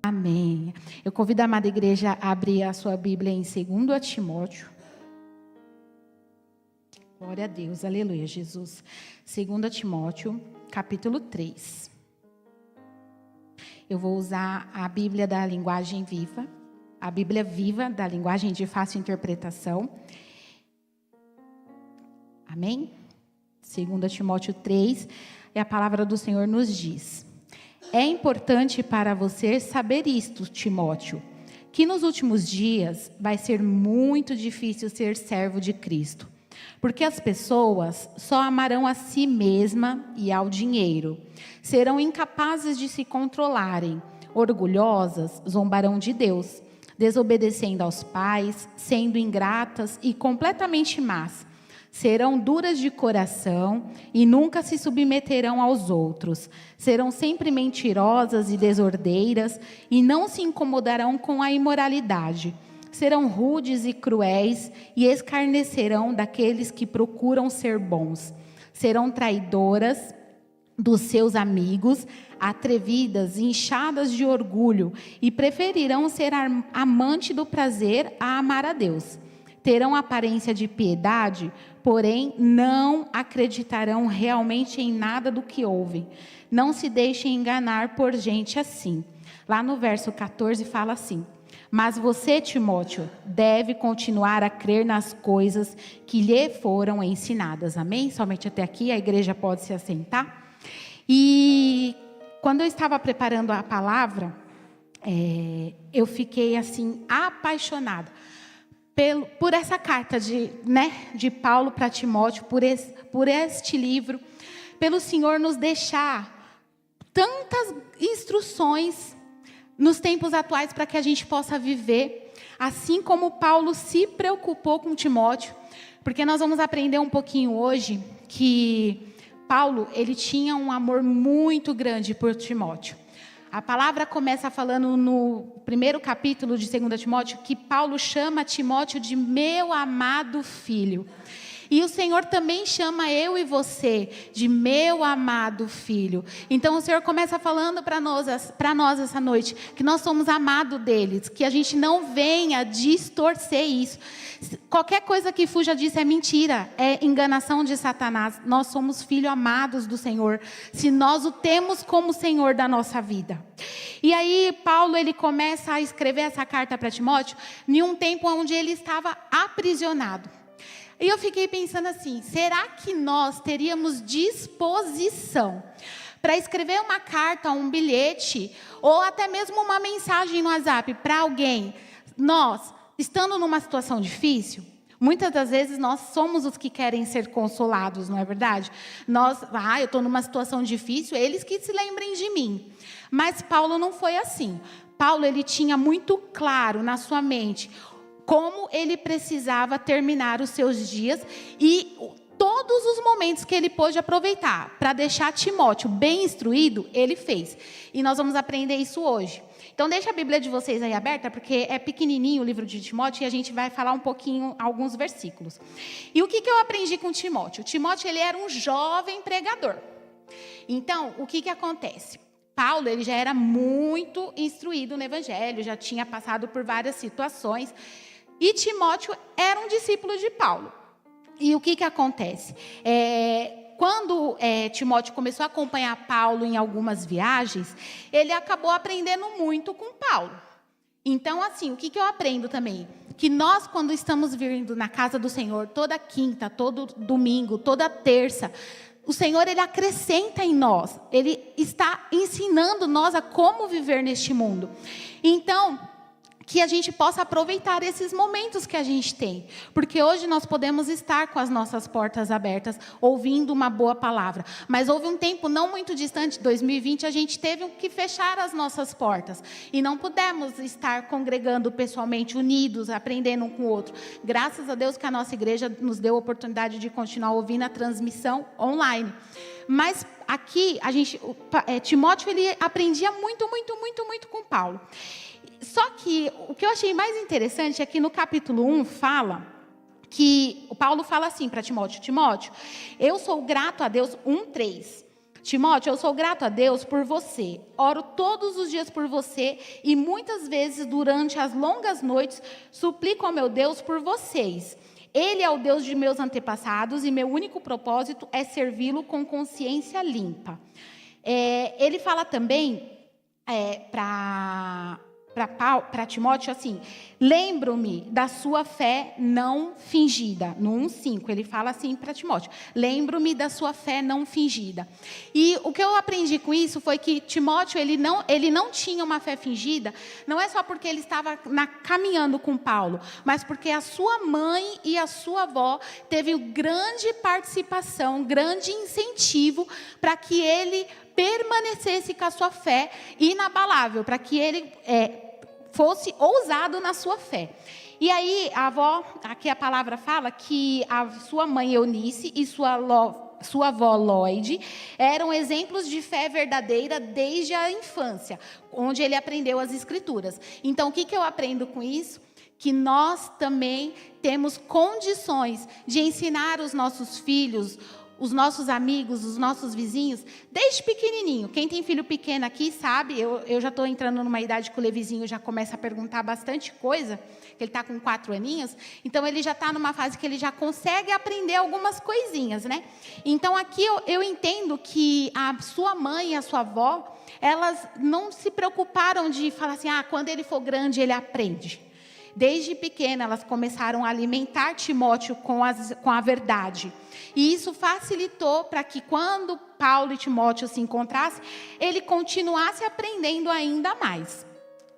Amém. Eu convido a amada igreja a abrir a sua Bíblia em 2 Timóteo. Glória a Deus, aleluia, Jesus. 2 Timóteo, capítulo 3. Eu vou usar a Bíblia da linguagem viva, a Bíblia viva da linguagem de fácil interpretação. Amém? 2 Timóteo 3, e a palavra do Senhor nos diz: é importante para você saber isto, Timóteo, que nos últimos dias vai ser muito difícil ser servo de Cristo, porque as pessoas só amarão a si mesma e ao dinheiro, serão incapazes de se controlarem, orgulhosas, zombarão de Deus, desobedecendo aos pais, sendo ingratas e completamente más. Serão duras de coração e nunca se submeterão aos outros. Serão sempre mentirosas e desordeiras e não se incomodarão com a imoralidade. Serão rudes e cruéis e escarnecerão daqueles que procuram ser bons. Serão traidoras dos seus amigos, atrevidas, inchadas de orgulho e preferirão ser amante do prazer a amar a Deus. Terão aparência de piedade, porém não acreditarão realmente em nada do que ouvem. Não se deixem enganar por gente assim. Lá no verso 14 fala assim: mas você, Timóteo, deve continuar a crer nas coisas que lhe foram ensinadas. Amém? Somente até aqui, a igreja pode se assentar. E quando eu estava preparando a palavra, eu fiquei assim apaixonada por essa carta de Paulo para Timóteo, por este livro, pelo Senhor nos deixar tantas instruções nos tempos atuais para que a gente possa viver, assim como Paulo se preocupou com Timóteo, porque nós vamos aprender um pouquinho hoje que Paulo, ele tinha um amor muito grande por Timóteo. A palavra começa falando no primeiro capítulo de 2 Timóteo que Paulo chama Timóteo de meu amado filho. E o Senhor também chama eu e você de meu amado filho. Então o Senhor começa falando para nós essa noite que nós somos amados deles, que a gente não venha distorcer isso. Qualquer coisa que fuja disso é mentira, é enganação de Satanás. Nós somos filhos amados do Senhor, se nós o temos como Senhor da nossa vida. E aí Paulo, ele começa a escrever essa carta para Timóteo em um tempo onde ele estava aprisionado. E eu fiquei pensando assim, será que nós teríamos disposição para escrever uma carta, um bilhete, ou até mesmo uma mensagem no WhatsApp para alguém? Nós, estando numa situação difícil, muitas das vezes nós somos os que querem ser consolados, não é verdade? Eu estou numa situação difícil, eles que se lembrem de mim. Mas Paulo não foi assim. Paulo, ele tinha muito claro na sua mente como ele precisava terminar os seus dias e todos os momentos que ele pôde aproveitar para deixar Timóteo bem instruído, ele fez. E nós vamos aprender isso hoje. Então deixa a Bíblia de vocês aí aberta, porque é pequenininho o livro de Timóteo e a gente vai falar um pouquinho, alguns versículos. E o que eu aprendi com Timóteo? Timóteo, ele era um jovem pregador. Então, o que acontece? Paulo, ele já era muito instruído no Evangelho, já tinha passado por várias situações. E Timóteo era um discípulo de Paulo. E o que acontece? Quando Timóteo começou a acompanhar Paulo em algumas viagens, ele acabou aprendendo muito com Paulo. Então, assim, o que eu aprendo também? Que nós, quando estamos vindo na casa do Senhor, toda quinta, todo domingo, toda terça, o Senhor, ele acrescenta em nós. Ele está ensinando nós a como viver neste mundo. Então, que a gente possa aproveitar esses momentos que a gente tem. Porque hoje nós podemos estar com as nossas portas abertas, ouvindo uma boa palavra. Mas houve um tempo não muito distante, 2020, a gente teve que fechar as nossas portas. E não pudemos estar congregando pessoalmente, unidos, aprendendo um com o outro. Graças a Deus que a nossa igreja nos deu a oportunidade de continuar ouvindo a transmissão online. Mas aqui, Timóteo, ele aprendia muito com Paulo. Só que o que eu achei mais interessante é que no capítulo 1 fala que o Paulo fala assim para Timóteo: Timóteo, eu sou grato a Deus, 1:3. Timóteo, eu sou grato a Deus por você. Oro todos os dias por você e muitas vezes durante as longas noites suplico ao meu Deus por vocês. Ele é o Deus de meus antepassados e meu único propósito é servi-lo com consciência limpa. Ele fala também para Timóteo assim: lembro-me da sua fé não fingida. No 1:5 ele fala assim para Timóteo: lembro-me da sua fé não fingida. E o que eu aprendi com isso foi que Timóteo ele não tinha uma fé fingida, não é só porque ele estava caminhando com Paulo, mas porque a sua mãe e a sua avó teve grande participação, grande incentivo para que ele permanecesse com a sua fé inabalável, para que ele fosse ousado na sua fé. E aí, a avó, aqui a palavra fala que a sua mãe Eunice e sua avó Lloyd eram exemplos de fé verdadeira desde a infância, onde ele aprendeu as escrituras. Então, o que eu aprendo com isso? Que nós também temos condições de ensinar os nossos filhos, os nossos amigos, os nossos vizinhos, desde pequenininho. Quem tem filho pequeno aqui sabe, eu já estou entrando numa idade que o Levizinho já começa a perguntar bastante coisa, que ele está com 4 aninhos, então ele já está numa fase que ele já consegue aprender algumas coisinhas, né? Então aqui eu entendo que a sua mãe e a sua avó, elas não se preocuparam de falar assim, quando ele for grande ele aprende. Desde pequena, elas começaram a alimentar Timóteo com a verdade. E isso facilitou para que, quando Paulo e Timóteo se encontrassem, ele continuasse aprendendo ainda mais.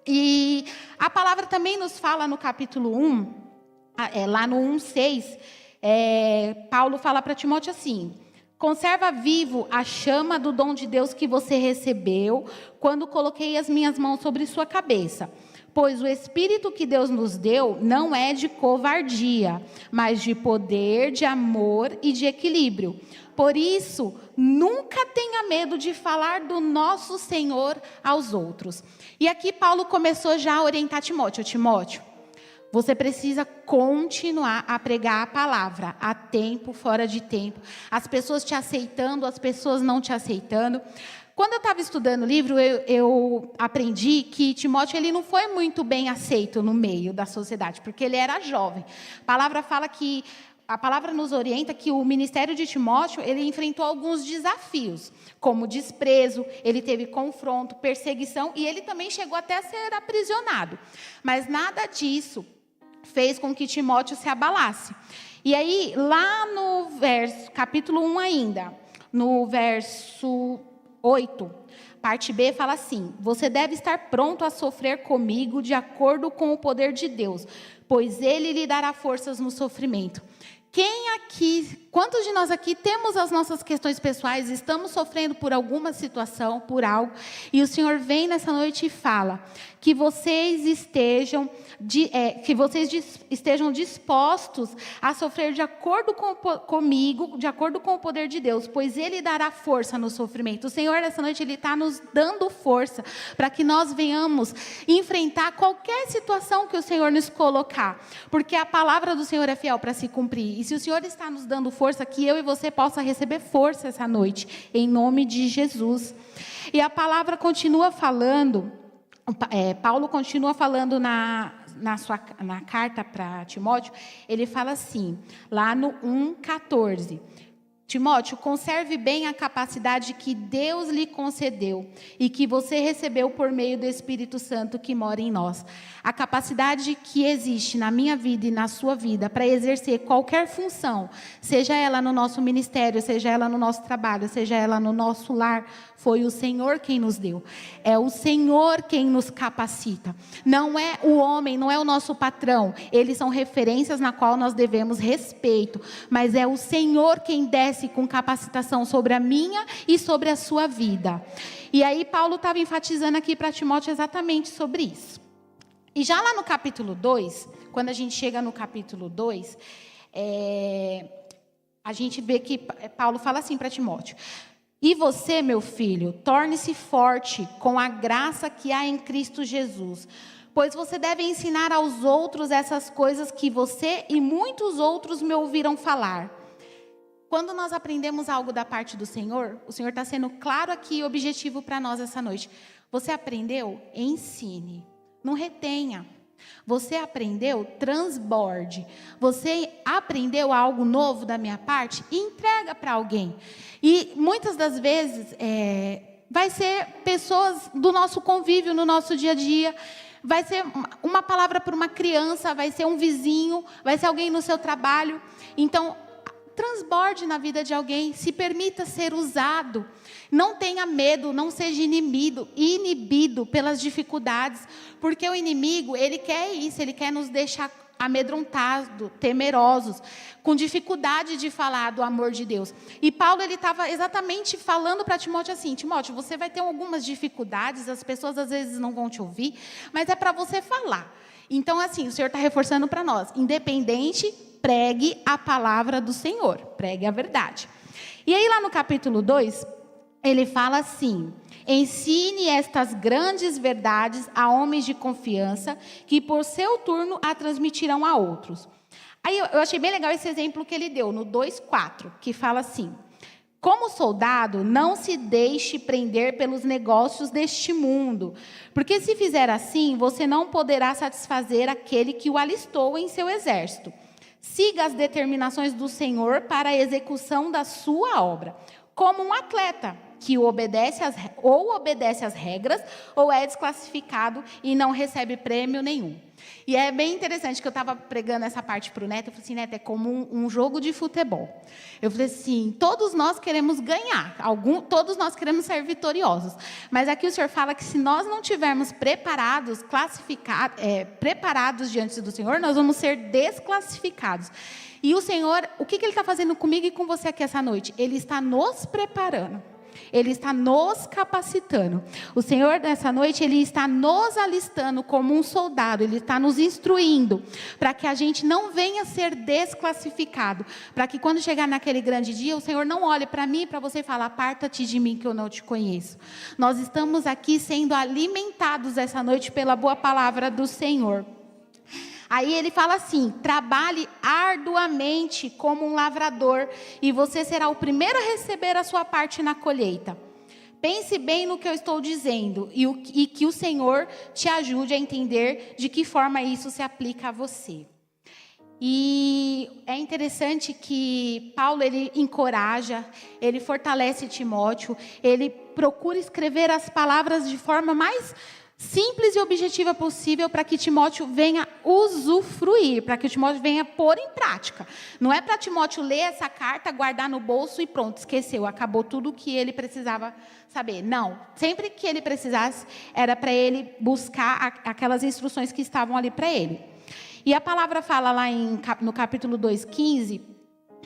E a palavra também nos fala no capítulo 1, lá no 1:6, Paulo fala para Timóteo assim: conserva vivo a chama do dom de Deus que você recebeu quando coloquei as minhas mãos sobre sua cabeça. Pois o Espírito que Deus nos deu não é de covardia, mas de poder, de amor e de equilíbrio. Por isso, nunca tenha medo de falar do nosso Senhor aos outros. E aqui Paulo começou já a orientar Timóteo. Timóteo, você precisa continuar a pregar a palavra, a tempo, fora de tempo. As pessoas te aceitando, as pessoas não te aceitando. Quando eu estava estudando o livro, eu aprendi que Timóteo ele não foi muito bem aceito no meio da sociedade, porque ele era jovem. A palavra nos orienta que o ministério de Timóteo, ele enfrentou alguns desafios, como desprezo, ele teve confronto, perseguição, e ele também chegou até a ser aprisionado. Mas nada disso fez com que Timóteo se abalasse. E aí, lá no capítulo 1 ainda, no verso 8, parte B, fala assim: você deve estar pronto a sofrer comigo de acordo com o poder de Deus, pois Ele lhe dará forças no sofrimento. Quantos de nós aqui temos as nossas questões pessoais, estamos sofrendo por alguma situação, por algo, e o Senhor vem nessa noite e fala que vocês estejam dispostos a sofrer de acordo comigo, de acordo com o poder de Deus, pois Ele dará força no sofrimento. O Senhor, nessa noite, Ele está nos dando força para que nós venhamos enfrentar qualquer situação que o Senhor nos colocar, porque a palavra do Senhor é fiel para se cumprir. E se o Senhor está nos dando força, que eu e você possa receber força essa noite, em nome de Jesus. E a palavra continua falando, Paulo continua falando na carta para Timóteo, ele fala assim, lá no 1:14, Timóteo, conserve bem a capacidade que Deus lhe concedeu e que você recebeu por meio do Espírito Santo que mora em nós. A capacidade que existe na minha vida e na sua vida para exercer qualquer função, seja ela no nosso ministério, seja ela no nosso trabalho, seja ela no nosso lar, foi o Senhor quem nos deu. É o Senhor quem nos capacita. Não é o homem, não é o nosso patrão. Eles são referências na qual nós devemos respeito. Mas é o Senhor quem desce com capacitação sobre a minha e sobre a sua vida. E aí Paulo estava enfatizando aqui para Timóteo exatamente sobre isso. E já lá no capítulo 2, quando a gente chega no capítulo 2, a gente vê que Paulo fala assim para Timóteo: e você, meu filho, torne-se forte com a graça que há em Cristo Jesus, pois você deve ensinar aos outros essas coisas que você e muitos outros me ouviram falar. Quando nós aprendemos algo da parte do Senhor, o Senhor está sendo claro aqui e objetivo para nós essa noite. Você aprendeu? Ensine. Não retenha. Você aprendeu? Transborde. Você aprendeu algo novo da minha parte? Entrega para alguém. E muitas das vezes vai ser pessoas do nosso convívio, no nosso dia a dia. Vai ser uma palavra para uma criança, vai ser um vizinho, vai ser alguém no seu trabalho. Então, transborde na vida de alguém, se permita ser usado. Não tenha medo, não seja inibido pelas dificuldades, porque o inimigo, ele quer isso, ele quer nos deixar amedrontados, temerosos, com dificuldade de falar do amor de Deus. E Paulo, ele estava exatamente falando para Timóteo assim: Timóteo, você vai ter algumas dificuldades, as pessoas às vezes não vão te ouvir, mas é para você falar. Então, assim, o Senhor está reforçando para nós, independente, pregue a palavra do Senhor, pregue a verdade. E aí lá no capítulo 2, ele fala assim: ensine estas grandes verdades a homens de confiança, que por seu turno a transmitirão a outros. Aí eu achei bem legal esse exemplo que ele deu no 2:4, que fala assim: como soldado, não se deixe prender pelos negócios deste mundo, porque se fizer assim, você não poderá satisfazer aquele que o alistou em seu exército. Siga as determinações do Senhor para a execução da sua obra, como um atleta que obedece às regras, ou é desclassificado e não recebe prêmio nenhum. E é bem interessante que eu estava pregando essa parte para o Neto. Eu falei assim: Neto, é como um jogo de futebol. Eu falei assim: todos nós queremos ganhar, todos nós queremos ser vitoriosos. Mas aqui o Senhor fala que se nós não tivermos preparados, preparados diante do Senhor, nós vamos ser desclassificados. E o Senhor, o que Ele está fazendo comigo e com você aqui essa noite? Ele está nos preparando. Ele está nos capacitando. O Senhor, nessa noite, Ele está nos alistando como um soldado. Ele está nos instruindo para que a gente não venha ser desclassificado. Para que quando chegar naquele grande dia, o Senhor não olhe para mim e para você e fale: aparta-te de mim que eu não te conheço. Nós estamos aqui sendo alimentados essa noite pela boa palavra do Senhor. Aí ele fala assim: trabalhe arduamente como um lavrador, e você será o primeiro a receber a sua parte na colheita. Pense bem no que eu estou dizendo, e que o Senhor te ajude a entender de que forma isso se aplica a você. E é interessante que Paulo, ele encoraja, ele fortalece Timóteo, ele procura escrever as palavras de forma mais simples e objetiva possível, para que Timóteo venha usufruir, para que Timóteo venha pôr em prática. Não é para Timóteo ler essa carta, guardar no bolso e pronto, esqueceu, acabou tudo o que ele precisava saber. Não, sempre que ele precisasse, era para ele buscar aquelas instruções que estavam ali para ele. E a palavra fala lá no capítulo 2:15,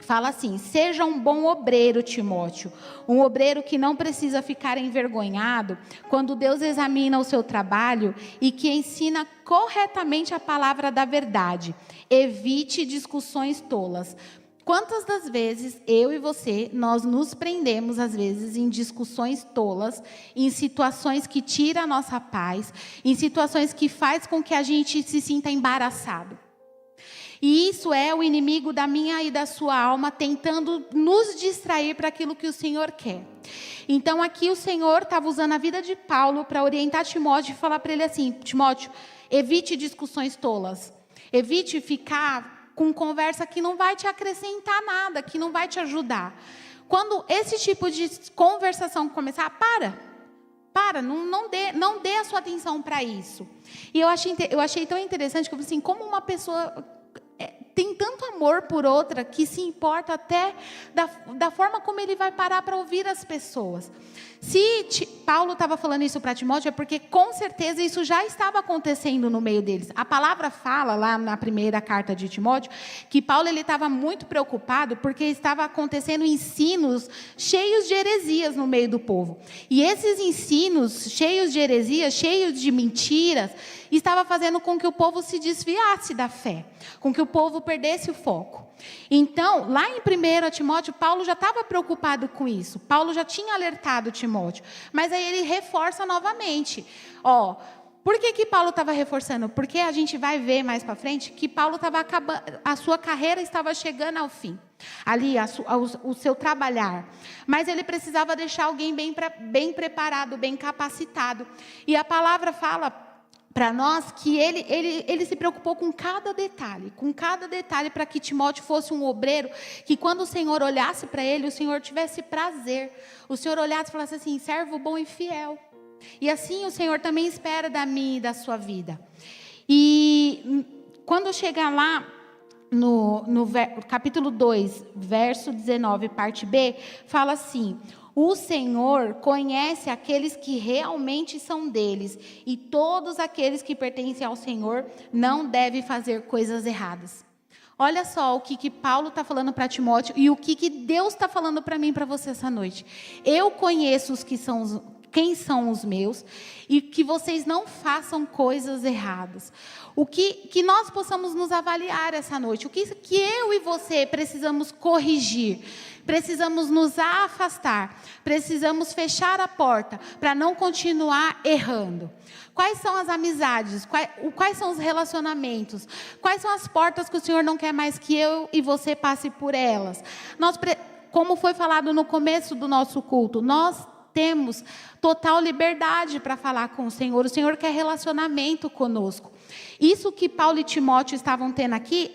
fala assim: seja um bom obreiro, Timóteo, um obreiro que não precisa ficar envergonhado quando Deus examina o seu trabalho e que ensina corretamente a palavra da verdade. Evite discussões tolas. Quantas das vezes eu e você, nós nos prendemos às vezes em discussões tolas, em situações que tiram a nossa paz, em situações que faz com que a gente se sinta embaraçado. E isso é o inimigo da minha e da sua alma tentando nos distrair para aquilo que o Senhor quer. Então aqui o Senhor estava usando a vida de Paulo para orientar Timóteo e falar para ele assim: Timóteo, evite discussões tolas. Evite ficar com conversa que não vai te acrescentar nada, que não vai te ajudar. Quando esse tipo de conversação começar, não dê a sua atenção para isso. E eu achei tão interessante que eu falei assim: como uma pessoa tem tanto amor por outra que se importa até da forma como ele vai parar para ouvir as pessoas. Se Paulo estava falando isso para Timóteo, é porque com certeza isso já estava acontecendo no meio deles. A palavra fala lá na primeira carta de Timóteo que Paulo estava muito preocupado porque estava acontecendo ensinos cheios de heresias no meio do povo. E esses ensinos cheios de heresias, cheios de mentiras, estava fazendo com que o povo se desviasse da fé, com que o povo perdesse o foco. Então, lá em 1 Timóteo, Paulo já estava preocupado com isso. Paulo já tinha alertado Timóteo. Mas aí ele reforça novamente. Por que Paulo estava reforçando? Porque a gente vai ver mais para frente que Paulo estava acabando, a sua carreira estava chegando ao fim. Ali, o seu trabalhar. Mas ele precisava deixar alguém bem preparado, bem capacitado. E a palavra fala para nós que ele se preocupou com cada detalhe para que Timóteo fosse um obreiro, que quando o Senhor olhasse para ele, o Senhor tivesse prazer. O Senhor olhasse e falasse assim, servo bom e fiel. E assim o Senhor também espera da minha e da sua vida. E quando chegar lá no capítulo 2, verso 19, parte B, fala assim: o Senhor conhece aqueles que realmente são deles, e todos aqueles que pertencem ao Senhor não devem fazer coisas erradas. Olha só o que Paulo está falando para Timóteo e o que Deus está falando para mim e para você essa noite. Eu conheço quem são os meus, e que vocês não façam coisas erradas. Que nós possamos nos avaliar essa noite. O que eu e você precisamos corrigir, precisamos nos afastar, precisamos fechar a porta para não continuar errando. Quais são as amizades? Quais são os relacionamentos? Quais são as portas que o Senhor não quer mais que eu e você passe por elas? Como foi falado no começo do nosso culto, nós temos total liberdade para falar com o Senhor quer relacionamento conosco. Isso que Paulo e Timóteo estavam tendo aqui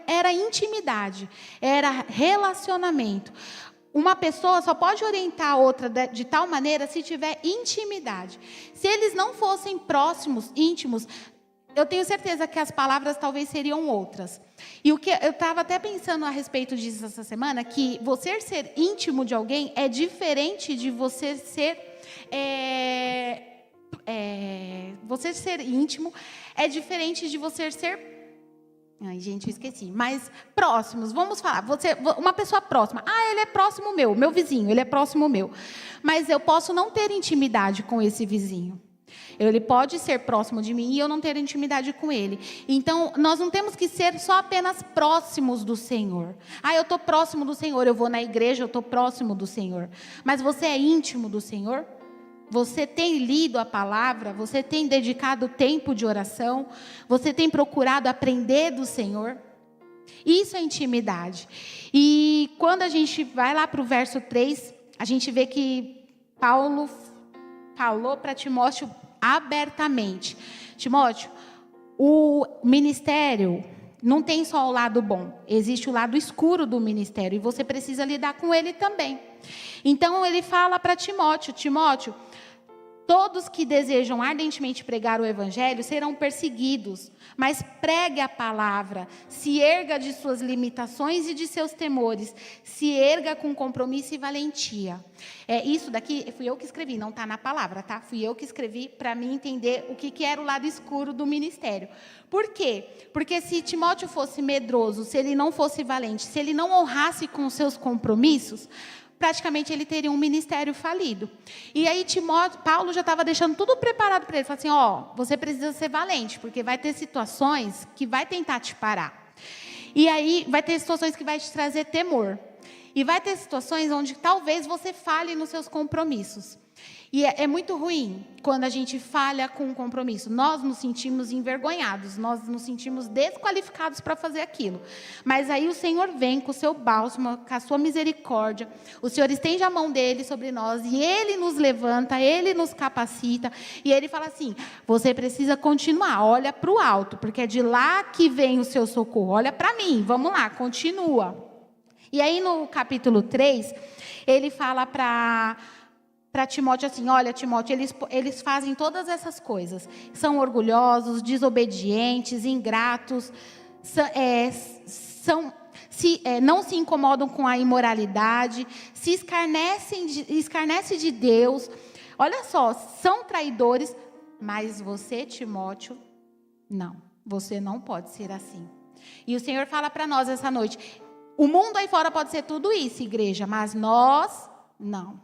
era intimidade, era relacionamento. Uma pessoa só pode orientar a outra de tal maneira se tiver intimidade. Se eles não fossem próximos, íntimos, eu tenho certeza que as palavras talvez seriam outras. E eu estava até pensando a respeito disso essa semana, que você ser íntimo de alguém é diferente de você ser... você ser íntimo é diferente de você ser... Ai, gente, eu esqueci. Mas próximos, vamos falar. Uma pessoa próxima. Ele é próximo meu vizinho, ele é próximo meu. Mas eu posso não ter intimidade com esse vizinho. Ele pode ser próximo de mim e eu não ter intimidade com ele. Então, nós não temos que ser só apenas próximos do Senhor. Eu estou próximo do Senhor, eu vou na igreja, eu estou próximo do Senhor. Mas você é íntimo do Senhor? Você tem lido a palavra? Você tem dedicado tempo de oração? Você tem procurado aprender do Senhor? Isso é intimidade. E quando a gente vai lá para o verso 3, a gente vê que Paulo falou para Timóteo abertamente: Timóteo, o ministério não tem só o lado bom, existe o lado escuro do ministério e você precisa lidar com ele também. Então ele fala para Timóteo: todos que desejam ardentemente pregar o evangelho serão perseguidos, mas pregue a palavra, se erga de suas limitações e de seus temores, se erga com compromisso e valentia. Isso daqui fui eu que escrevi, não está na palavra, tá? Fui eu que escrevi para mim entender o que era o lado escuro do ministério. Por quê? Porque se Timóteo fosse medroso, se ele não fosse valente, se ele não honrasse com os seus compromissos, praticamente ele teria um ministério falido. E aí Paulo já estava deixando tudo preparado para ele. Falou assim, você precisa ser valente, porque vai ter situações que vai tentar te parar. E aí vai ter situações que vai te trazer temor. E vai ter situações onde talvez você falhe nos seus compromissos. E é muito ruim quando a gente falha com um compromisso. Nós nos sentimos envergonhados, nós nos sentimos desqualificados para fazer aquilo. Mas aí o Senhor vem com o seu bálsamo, com a sua misericórdia. O Senhor estende a mão dele sobre nós e ele nos levanta, ele nos capacita. E ele fala assim, você precisa continuar, olha para o alto, porque é de lá que vem o seu socorro. Olha para mim, vamos lá, continua. E aí no capítulo 3, ele fala para Timóteo assim, olha Timóteo, eles fazem todas essas coisas, são orgulhosos, desobedientes, ingratos, não se incomodam com a imoralidade, se escarnecem de Deus, olha só, são traidores, mas você, Timóteo, não, você não pode ser assim. E o Senhor fala para nós essa noite, o mundo aí fora pode ser tudo isso, igreja, mas nós, não.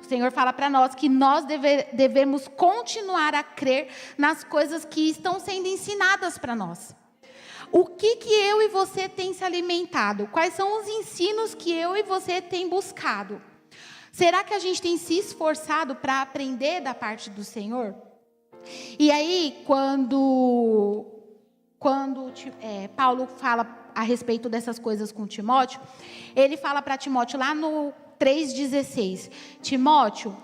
O Senhor fala para nós que nós devemos continuar a crer nas coisas que estão sendo ensinadas para nós. O que eu e você tem se alimentado? Quais são os ensinos que eu e você tem buscado? Será que a gente tem se esforçado para aprender da parte do Senhor? E aí, quando Paulo fala a respeito dessas coisas com Timóteo, ele fala para Timóteo lá no 3,16, Timóteo,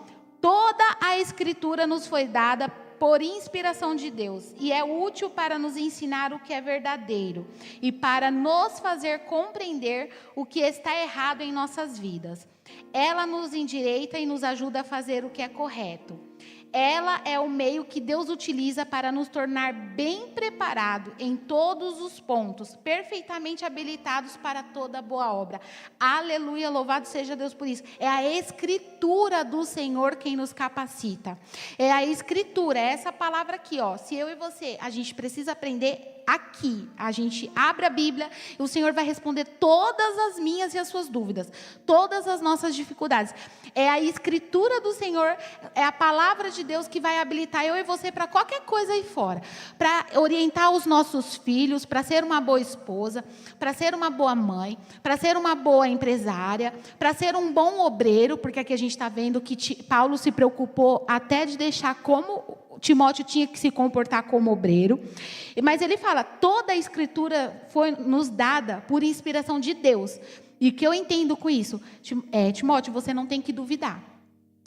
toda a escritura nos foi dada por inspiração de Deus, e é útil para nos ensinar o que é verdadeiro, e para nos fazer compreender o que está errado em nossas vidas. Ela nos endireita e nos ajuda a fazer o que é correto. Ela é o meio que Deus utiliza para nos tornar bem preparados em todos os pontos, perfeitamente habilitados para toda boa obra. Aleluia, louvado seja Deus por isso. É a escritura do Senhor quem nos capacita. É a escritura, é essa palavra aqui, ó. Se eu e você, a gente precisa aprender aqui, a gente abre a Bíblia e o Senhor vai responder todas as minhas e as suas dúvidas, todas as nossas dificuldades. É a escritura do Senhor, é a palavra de Deus que vai habilitar eu e você para qualquer coisa aí fora, para orientar os nossos filhos, para ser uma boa esposa, para ser uma boa mãe, para ser uma boa empresária, para ser um bom obreiro, porque aqui a gente está vendo que Paulo se preocupou até de deixar como Timóteo tinha que se comportar como obreiro, mas ele fala, toda a escritura foi nos dada por inspiração de Deus. E o que eu entendo com isso? Timóteo, você não tem que duvidar.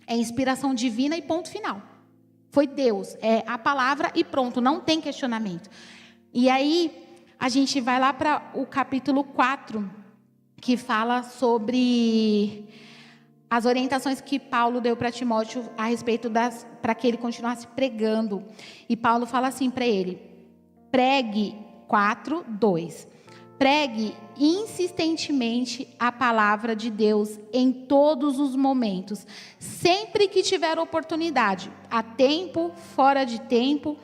É inspiração divina e ponto final. Foi Deus, é a palavra e pronto, não tem questionamento. E aí, a gente vai lá para o capítulo 4, que fala sobre as orientações que Paulo deu para Timóteo a respeito para que ele continuasse pregando. E Paulo fala assim para ele, pregue 4:2. Pregue insistentemente a palavra de Deus em todos os momentos, sempre que tiver oportunidade, a tempo, fora de tempo,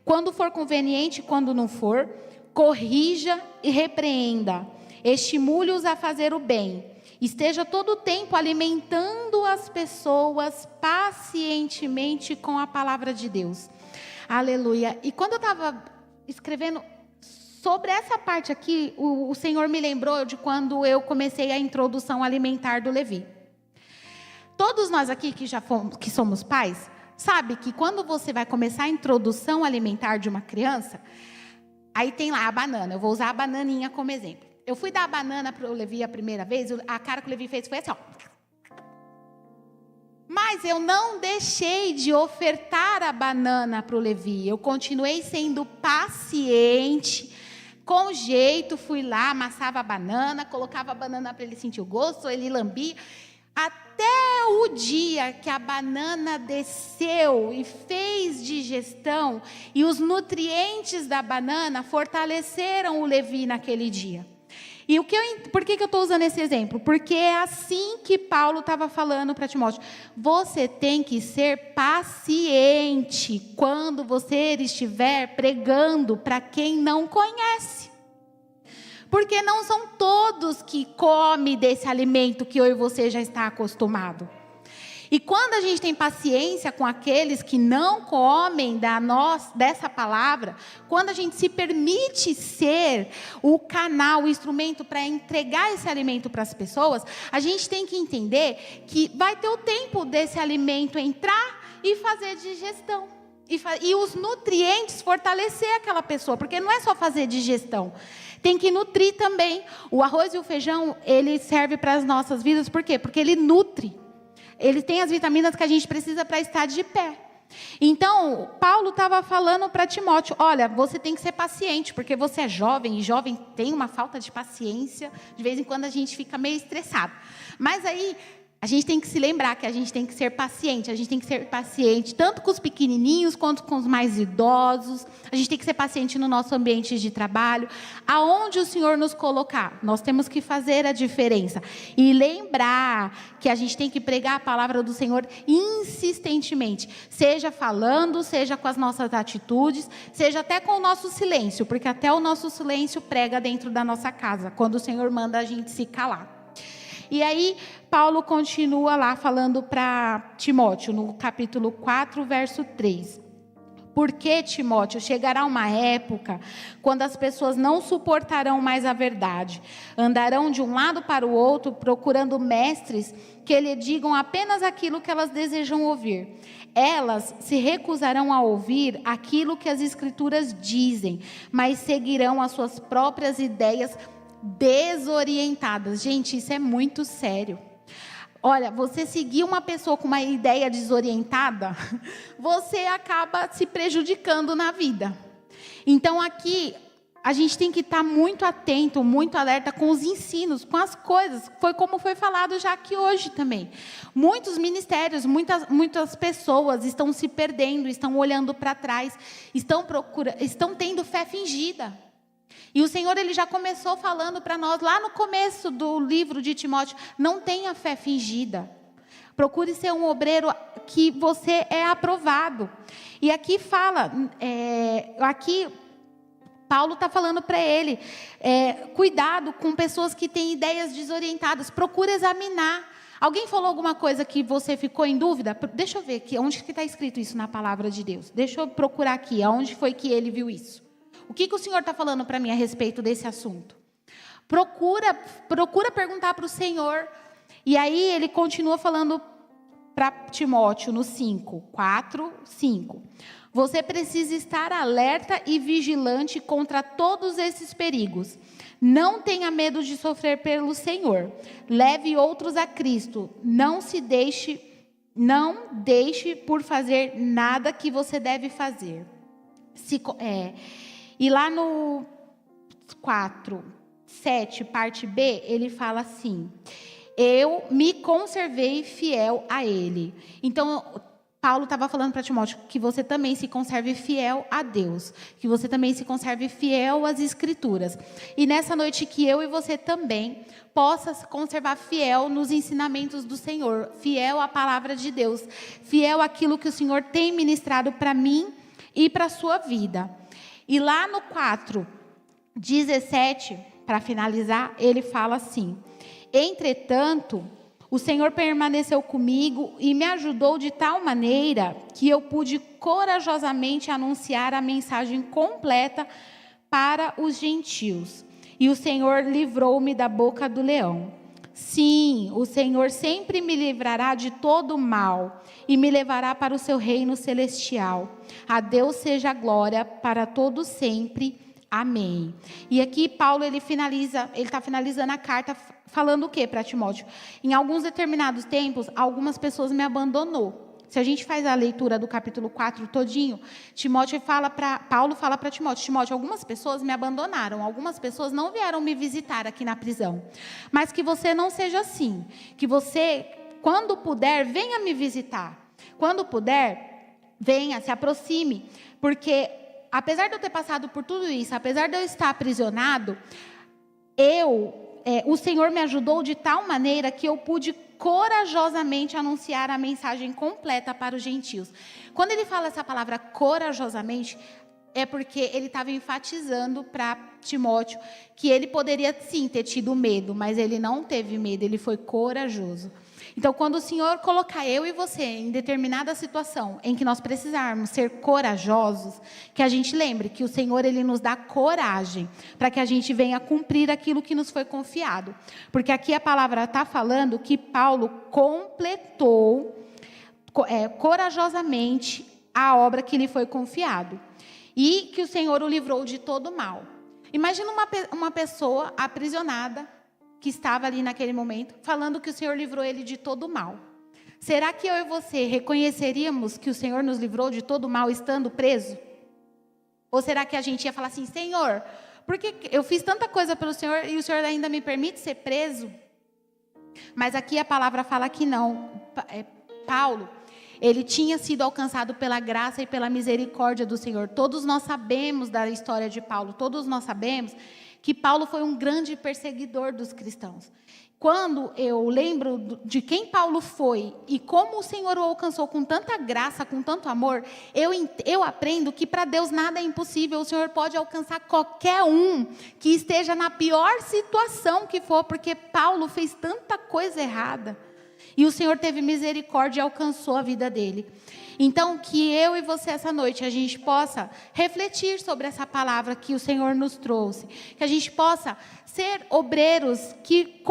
quando for conveniente, quando não for, corrija e repreenda, estimule-os a fazer o bem. Esteja todo o tempo alimentando as pessoas pacientemente com a palavra de Deus. Aleluia. E quando eu estava escrevendo sobre essa parte aqui, o Senhor me lembrou de quando eu comecei a introdução alimentar do Levi. Todos nós aqui que somos pais, sabe que quando você vai começar a introdução alimentar de uma criança, aí tem lá a banana. Eu vou usar a bananinha como exemplo. Eu fui dar a banana para o Levi a primeira vez, a cara que o Levi fez foi assim, ó. Mas eu não deixei de ofertar a banana para o Levi. Eu continuei sendo paciente, com jeito, fui lá, amassava a banana, colocava a banana para ele sentir o gosto, ele lambia. Até o dia que a banana desceu e fez digestão, e os nutrientes da banana fortaleceram o Levi naquele dia. E por que eu estou usando esse exemplo? Porque é assim que Paulo estava falando para Timóteo. Você tem que ser paciente quando você estiver pregando para quem não conhece. Porque não são todos que comem desse alimento que eu e você já está acostumado. E quando a gente tem paciência com aqueles que não comem dessa palavra, quando a gente se permite ser o canal, o instrumento para entregar esse alimento para as pessoas, a gente tem que entender que vai ter o tempo desse alimento entrar e fazer digestão. E os nutrientes fortalecer aquela pessoa, porque não é só fazer digestão, tem que nutrir também. O arroz e o feijão, ele serve para as nossas vidas, por quê? Porque ele nutre. Ele tem as vitaminas que a gente precisa para estar de pé. Então, Paulo estava falando para Timóteo, olha, você tem que ser paciente, porque você é jovem, e jovem tem uma falta de paciência, de vez em quando a gente fica meio estressado. Mas aí, a gente tem que se lembrar que a gente tem que ser paciente, tanto com os pequenininhos, quanto com os mais idosos, a gente tem que ser paciente no nosso ambiente de trabalho, aonde o Senhor nos colocar, nós temos que fazer a diferença, e lembrar que a gente tem que pregar a palavra do Senhor insistentemente, seja falando, seja com as nossas atitudes, seja até com o nosso silêncio, porque até o nosso silêncio prega dentro da nossa casa, quando o Senhor manda a gente se calar. E aí, Paulo continua lá falando para Timóteo, no capítulo 4, verso 3. Porque, Timóteo, chegará uma época quando as pessoas não suportarão mais a verdade. Andarão de um lado para o outro procurando mestres que lhe digam apenas aquilo que elas desejam ouvir. Elas se recusarão a ouvir aquilo que as Escrituras dizem, mas seguirão as suas próprias ideias desorientadas. Gente, isso é muito sério. Olha, você seguir uma pessoa com uma ideia desorientada, você acaba se prejudicando na vida. Então aqui, a gente tem que estar muito atento, muito alerta com os ensinos, com as coisas. Foi como foi falado já aqui hoje também. Muitos ministérios, muitas pessoas estão se perdendo, estão olhando para trás, estão tendo fé fingida. E o Senhor, Ele já começou falando para nós, lá no começo do livro de Timóteo, não tenha fé fingida. Procure ser um obreiro que você é aprovado. E aqui fala, Paulo está falando para ele, cuidado com pessoas que têm ideias desorientadas, procure examinar. Alguém falou alguma coisa que você ficou em dúvida? Deixa eu ver aqui, onde que está escrito isso na palavra de Deus? Deixa eu procurar aqui, aonde foi que ele viu isso? O que o Senhor está falando para mim a respeito desse assunto? Procura perguntar para o Senhor. E aí ele continua falando para Timóteo no 4, 5. Você precisa estar alerta e vigilante contra todos esses perigos. Não tenha medo de sofrer pelo Senhor. Leve outros a Cristo. Não deixe por fazer nada que você deve fazer. E lá no 4, 7, parte B, ele fala assim: eu me conservei fiel a ele. Então, Paulo estava falando para Timóteo que você também se conserve fiel a Deus, que você também se conserve fiel às Escrituras. E nessa noite que eu e você também possa se conservar fiel nos ensinamentos do Senhor, fiel à palavra de Deus, fiel àquilo que o Senhor tem ministrado para mim e para a sua vida. E lá no 4, 17, para finalizar, ele fala assim: entretanto, o Senhor permaneceu comigo e me ajudou de tal maneira que eu pude corajosamente anunciar a mensagem completa para os gentios. E o Senhor livrou-me da boca do leão. Sim, o Senhor sempre me livrará de todo mal e me levará para o seu reino celestial. A Deus seja a glória para todos sempre. Amém. E aqui Paulo ele está finalizando a carta falando o que para Timóteo? Em alguns determinados tempos, algumas pessoas me abandonou. Se a gente faz a leitura do capítulo 4 todinho, Paulo fala para Timóteo: Timóteo, algumas pessoas me abandonaram, algumas pessoas não vieram me visitar aqui na prisão. Mas que você não seja assim, que você, quando puder, venha me visitar. Quando puder, venha, se aproxime, porque apesar de eu ter passado por tudo isso, apesar de eu estar aprisionado, o Senhor me ajudou de tal maneira que eu pude corajosamente anunciar a mensagem completa para os gentios. Quando ele fala essa palavra corajosamente, é porque ele estava enfatizando para Timóteo que ele poderia sim ter tido medo, mas ele não teve medo, ele foi corajoso. Então, quando o Senhor colocar eu e você em determinada situação em que nós precisarmos ser corajosos, que a gente lembre que o Senhor ele nos dá coragem para que a gente venha cumprir aquilo que nos foi confiado. Porque aqui a palavra está falando que Paulo completou corajosamente a obra que lhe foi confiado. E que o Senhor o livrou de todo mal. Imagina uma pessoa aprisionada, que estava ali naquele momento, falando que o Senhor livrou ele de todo mal. Será que eu e você reconheceríamos que o Senhor nos livrou de todo mal estando preso? Ou será que a gente ia falar assim: Senhor, por que eu fiz tanta coisa pelo Senhor e o Senhor ainda me permite ser preso? Mas aqui a palavra fala que não. Paulo, ele tinha sido alcançado pela graça e pela misericórdia do Senhor. Todos nós sabemos da história de Paulo, todos nós sabemos que Paulo foi um grande perseguidor dos cristãos. Quando eu lembro de quem Paulo foi e como o Senhor o alcançou com tanta graça, com tanto amor, eu aprendo que para Deus nada é impossível. O Senhor pode alcançar qualquer um que esteja na pior situação que for, porque Paulo fez tanta coisa errada. E o Senhor teve misericórdia e alcançou a vida dele. Então, que eu e você essa noite, a gente possa refletir sobre essa palavra que o Senhor nos trouxe. Que a gente possa ser obreiros que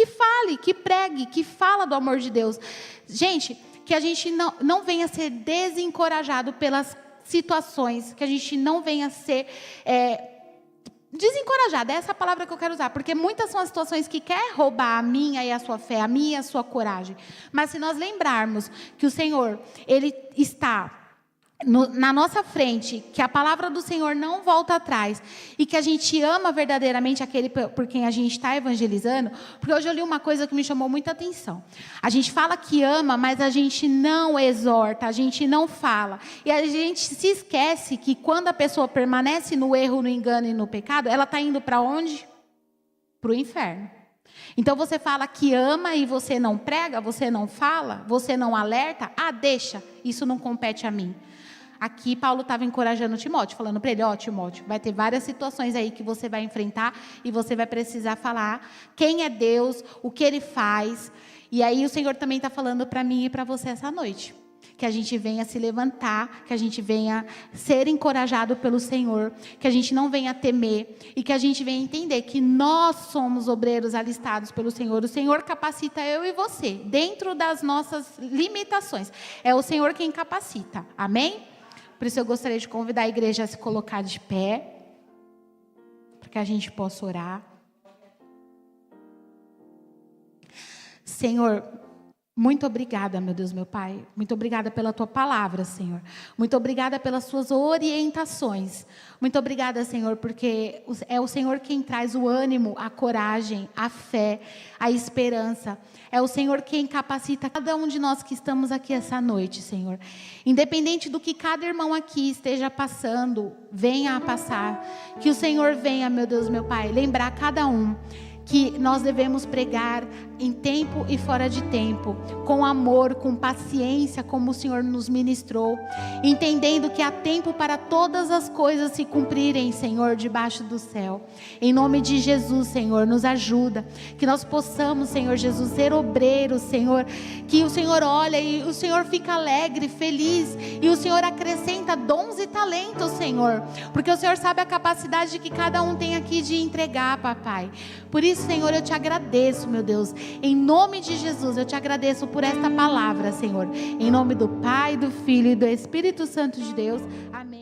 fale, que pregue, que fala do amor de Deus. Gente, que a gente não venha ser desencorajado pelas situações, que a gente não venha ser desencorajado, é essa palavra que eu quero usar, porque muitas são as situações que quer roubar a minha e a sua fé, a minha e a sua coragem. Mas se nós lembrarmos que o Senhor, Ele está na nossa frente, que a palavra do Senhor não volta atrás, e que a gente ama verdadeiramente aquele por quem a gente está evangelizando, porque hoje eu li uma coisa que me chamou muita atenção. A gente fala que ama, mas a gente não exorta, a gente não fala, e a gente se esquece que quando a pessoa permanece no erro, no engano e no pecado, ela está indo para onde? Para o inferno. Então você fala que ama e você não prega, você não fala, você não alerta, deixa, isso não compete a mim. Aqui Paulo estava encorajando Timóteo, falando para ele, Timóteo, vai ter várias situações aí que você vai enfrentar e você vai precisar falar quem é Deus, o que Ele faz. E aí o Senhor também está falando para mim e para você essa noite. Que a gente venha se levantar, que a gente venha ser encorajado pelo Senhor, que a gente não venha temer e que a gente venha entender que nós somos obreiros alistados pelo Senhor. O Senhor capacita eu e você, dentro das nossas limitações. É o Senhor quem capacita, amém? Por isso eu gostaria de convidar a igreja a se colocar de pé, para que a gente possa orar. Senhor, muito obrigada, meu Deus, meu Pai. Muito obrigada pela Tua palavra, Senhor. Muito obrigada pelas Suas orientações. Muito obrigada, Senhor, porque é o Senhor quem traz o ânimo, a coragem, a fé, a esperança. É o Senhor quem capacita cada um de nós que estamos aqui essa noite, Senhor. Independente do que cada irmão aqui esteja passando, venha a passar. Que o Senhor venha, meu Deus, meu Pai, lembrar cada um que nós devemos pregar em tempo e fora de tempo, com amor, com paciência, como o Senhor nos ministrou, entendendo que há tempo para todas as coisas se cumprirem, Senhor, debaixo do céu. Em nome de Jesus, Senhor, nos ajuda, que nós possamos, Senhor Jesus, ser obreiros, Senhor, que o Senhor olha e o Senhor fica alegre, feliz, e o Senhor acrescenta dons e talentos, Senhor, porque o Senhor sabe a capacidade que cada um tem aqui de entregar, papai. Por isso, Senhor, eu te agradeço, meu Deus, em nome de Jesus, eu te agradeço por esta palavra, Senhor, em nome do Pai, do Filho e do Espírito Santo de Deus, amém.